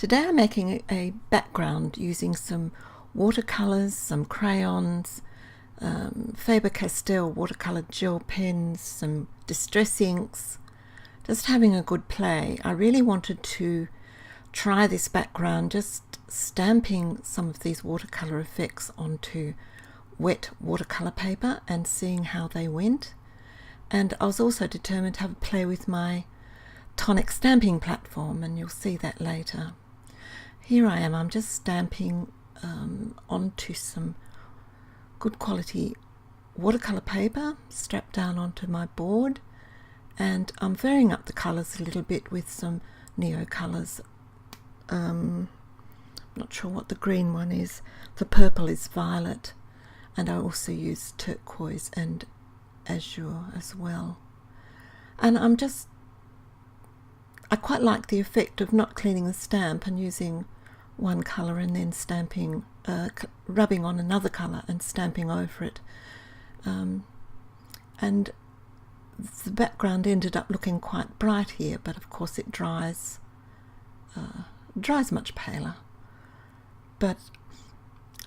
Today I'm making a background using some watercolours, some crayons, Faber-Castell watercolour gel pens, some distress inks, just having a good play. I really wanted to try this background, just stamping some of these watercolour effects onto wet watercolour paper and seeing how they went. And I was also determined to have a play with my Tonic stamping platform, and you'll see that later. Here I am, I'm just stamping onto some good quality watercolour paper strapped down onto my board, and I'm varying up the colours a little bit with some neo colours. Not sure what the green one is. The purple is violet, and I also use turquoise and azure as well. And I quite like the effect of not cleaning the stamp and using one colour and then stamping, rubbing on another colour and stamping over it. And the background ended up looking quite bright here, but of course it dries much paler. But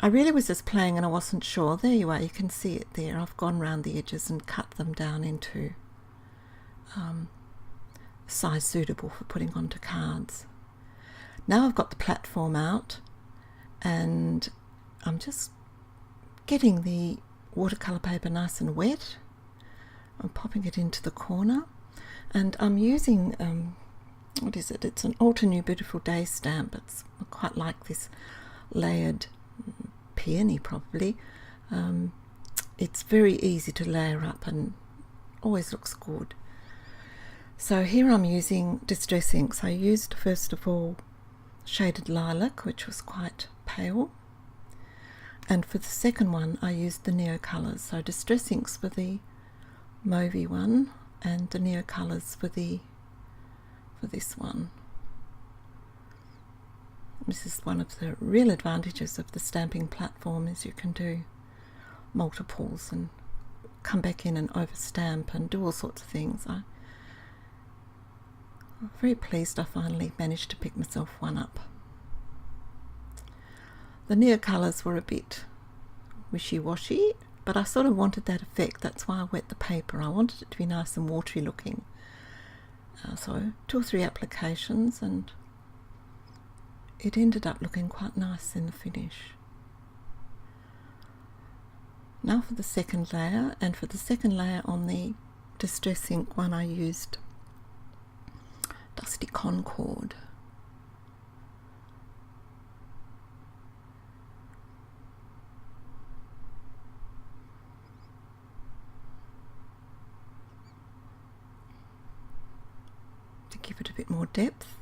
I really was just playing and I wasn't sure. There you are, you can see it there. I've gone round the edges and cut them down into size suitable for putting onto cards. Now I've got the platform out and I'm just getting the watercolour paper nice and wet. I'm popping it into the corner, and I'm using what is it? It's an Alter New Beautiful Day stamp. I quite like this layered peony probably. It's very easy to layer up and always looks good. So here I'm using distress inks. I used first of all shaded lilac, which was quite pale, and for the second one I used the neo colours. So distress inks for the mauvey one and the neo colours for this one. This is one of the real advantages of the stamping platform, is you can do multiples and come back in and overstamp and do all sorts of things. I'm very pleased I finally managed to pick myself one up. The neo colours were a bit wishy-washy, but I sort of wanted that effect. That's why I wet the paper. I wanted it to be nice and watery looking. So 2 or 3 applications, and it ended up looking quite nice in the finish. Now for the second layer, and for the second layer on the distress ink one I used Dusty Concord. To give it a bit more depth.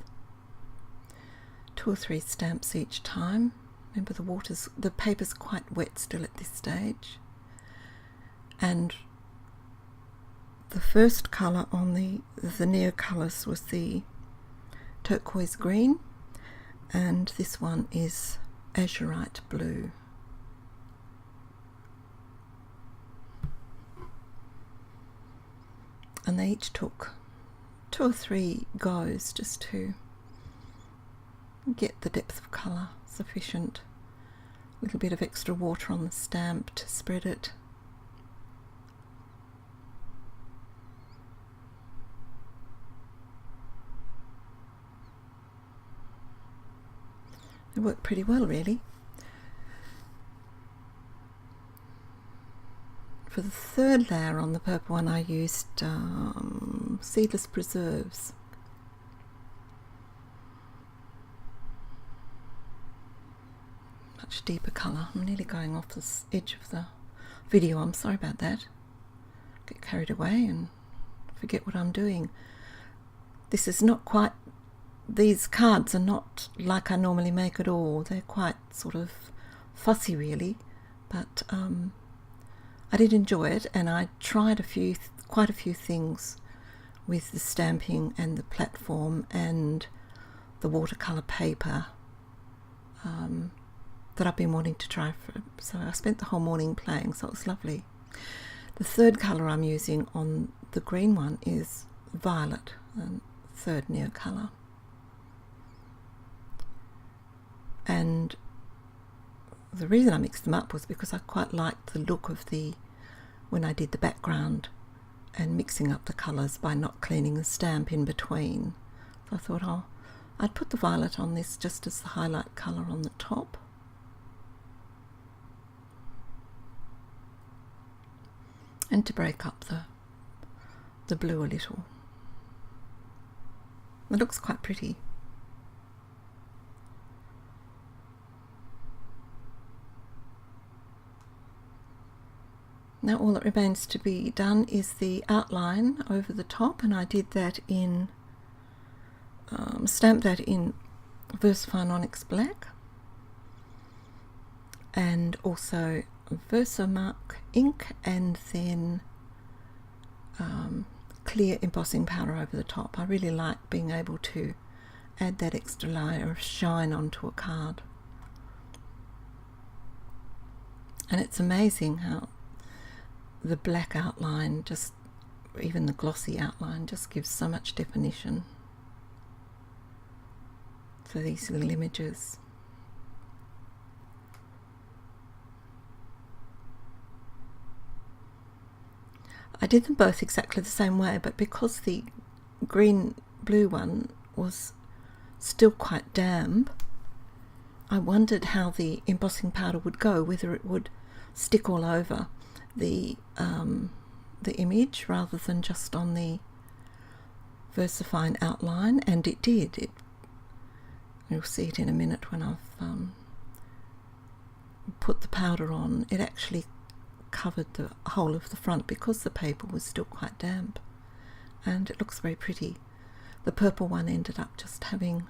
2 or 3 stamps each time. Remember the paper's quite wet still at this stage. And the first colour on the neo colours was the turquoise green, and this one is azurite blue. And they each took 2 or 3 goes just to get the depth of colour sufficient. A little bit of extra water on the stamp to spread it. It worked pretty well, really. For the third layer on the purple one I used seedless preserves. Much deeper colour. I'm nearly going off the edge of the video. I'm sorry about that. Get carried away and forget what I'm doing. This is not quite... These cards are not like I normally make at all. They're quite sort of fussy really, but I did enjoy it, and I tried quite a few things with the stamping and the platform and the watercolour paper that I've been wanting to try so I spent the whole morning playing, so it was lovely. The third colour I'm using on the green one is violet, and third neo colour. and the reason I mixed them up was because I quite liked the look of when I did the background and mixing up the colours by not cleaning the stamp in between. So I thought, oh, I'd put the violet on this just as the highlight colour on the top. And to break up the blue a little. It looks quite pretty. Now all that remains to be done is the outline over the top, and I did that in, stamped that in VersaFine Onyx Black, and also Versamark ink, and then clear embossing powder over the top. I really like being able to add that extra layer of shine onto a card. And it's amazing how the black outline, just even the glossy outline, just gives so much definition for these little images. I did them both exactly the same way, but because the green-blue one was still quite damp, I wondered how the embossing powder would go, whether it would stick all over the image rather than just on the VersaFine outline, and it did. You'll see it in a minute when I've put the powder on. It actually covered the whole of the front because the paper was still quite damp, and it looks very pretty. The purple one ended up just having,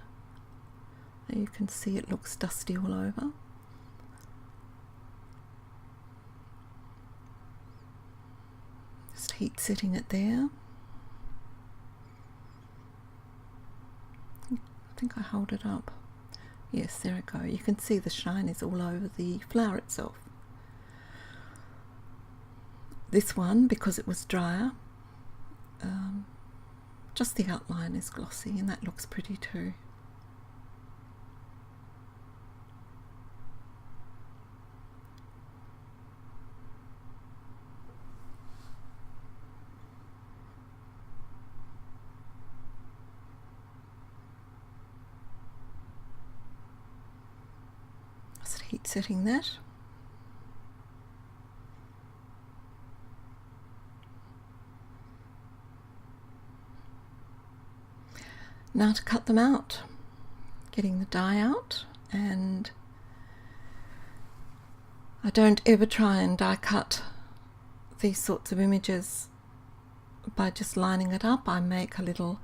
you can see it looks dusty all over. Just heat setting it there. I think I hold it up. Yes, there I go. You can see the shine is all over the flower itself. This one, because it was drier, just the outline is glossy, and that looks pretty too. Just heat setting that. Now to cut them out, getting the die out, and I don't ever try and die cut these sorts of images by just lining it up. I make a little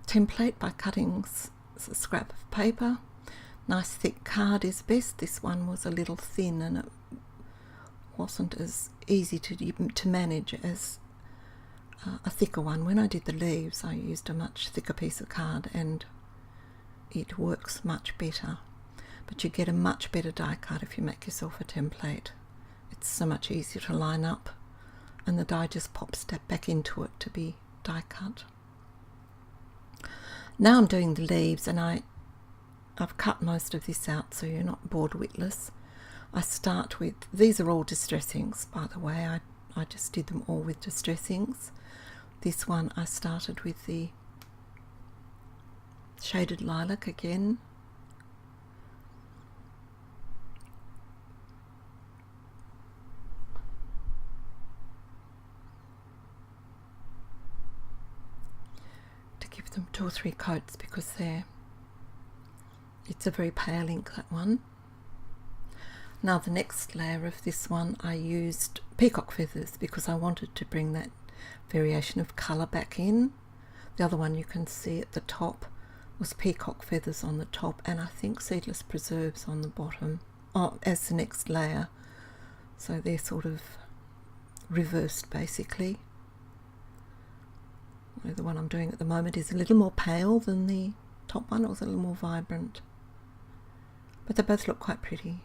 template by cutting a scrap of paper. Nice thick card is best. This one was a little thin and it wasn't as easy to manage as a thicker one. When I did the leaves, I used a much thicker piece of card and it works much better. But you get a much better die cut if you make yourself a template. It's so much easier to line up, and the die just pops back into it to be die cut. Now I'm doing the leaves, and I've cut most of this out so you're not bored witless. I start with, these are all distress inks, by the way. I just did them all with distress inks. This one I started with the shaded lilac again. To give them 2 or 3 coats because it's a very pale ink, that one. Now the next layer of this one I used peacock feathers because I wanted to bring that variation of colour back in. The other one you can see at the top was peacock feathers on the top, and I think seedless preserves on the bottom as the next layer. So they're sort of reversed basically. The one I'm doing at the moment is a little more pale than the top one. It was a little more vibrant, but they both look quite pretty.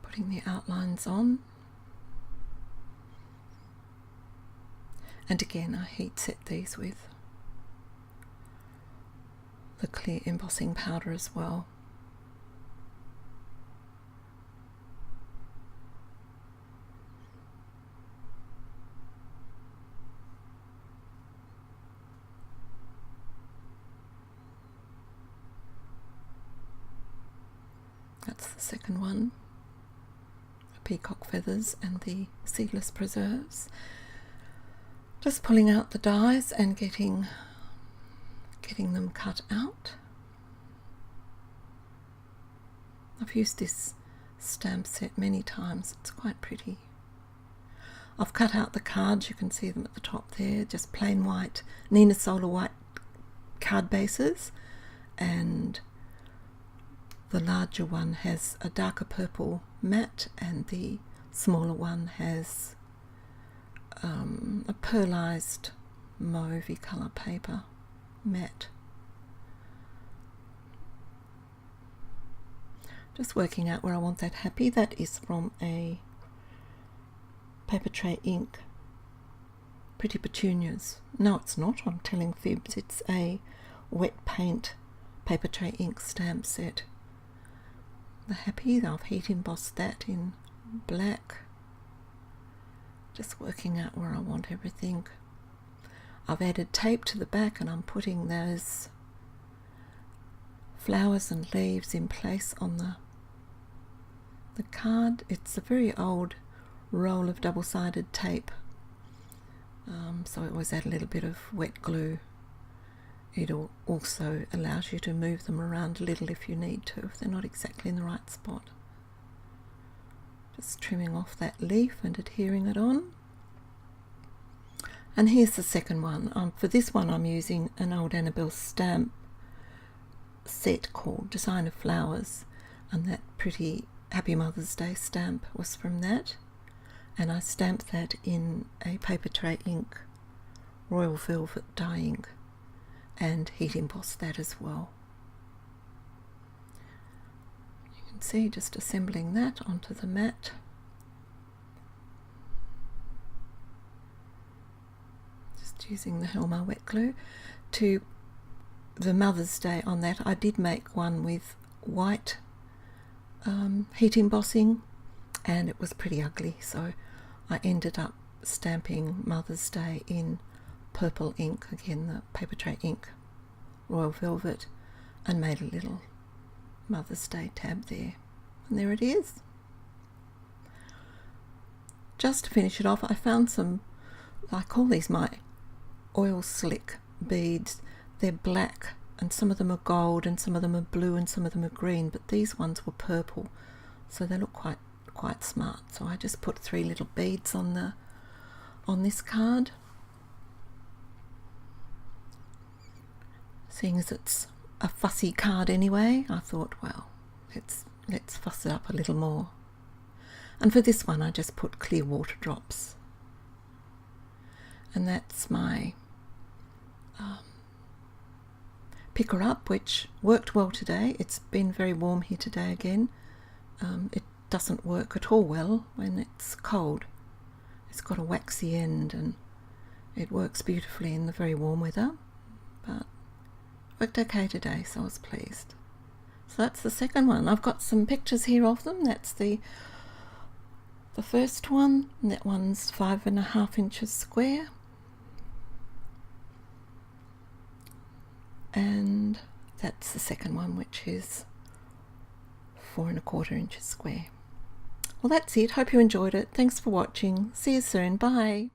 Putting the outlines on, And again, I heat set these with the clear embossing powder as well. That's the second one, the peacock feathers and the seedless preserves. Just pulling out the dies and getting them cut out. I've used this stamp set many times, it's quite pretty. I've cut out the cards, you can see them at the top there, just plain white, Nina Solar white card bases, and the larger one has a darker purple matte and the smaller one has a pearlized mauvey colour paper matte. Just working out where I want that happy. That is from a paper tray ink, Pretty Petunias. No, it's not, I'm telling fibs. It's a wet paint paper tray ink stamp set. The happy, I've heat embossed that in black. Just working out where I want everything. I've added tape to the back and I'm putting those flowers and leaves in place on the card. It's a very old roll of double-sided tape, so I always add a little bit of wet glue. It also allows you to move them around a little if you need to, if they're not exactly in the right spot. Just trimming off that leaf and adhering it on. And here's the second one. For this one I'm using an old Annabelle stamp set called Design of Flowers, and that pretty Happy Mother's Day stamp was from that. And I stamped that in a paper tray ink, Royal Velvet dye ink, and heat embossed that as well. You can see just assembling that onto the mat. Just using the Helma wet glue. To the Mother's Day on that, I did make one with white heat embossing, and it was pretty ugly, so I ended up stamping Mother's Day in purple ink, again the paper tray ink, Royal Velvet, and made a little Mother's Day tab there, and there it is. Just to finish it off, I found some, I call these my oil slick beads. They're black and some of them are gold and some of them are blue and some of them are green, but these ones were purple, so they look quite smart. So I just put 3 little beads on this card. Seeing as it's a fussy card anyway, I thought, well, let's fuss it up a little more. And for this one I just put clear water drops, and that's my picker up, which worked well today. It's been very warm here today again. It doesn't work at all well when it's cold. It's got a waxy end and it works beautifully in the very warm weather, but worked okay today, so I was pleased. So that's the second one. I've got some pictures here of them. That's the first one, and that one's 5.5 inches square, and that's the second one, which is 4.25 inches square. Well, that's it. Hope you enjoyed it. Thanks for watching. See you soon. Bye.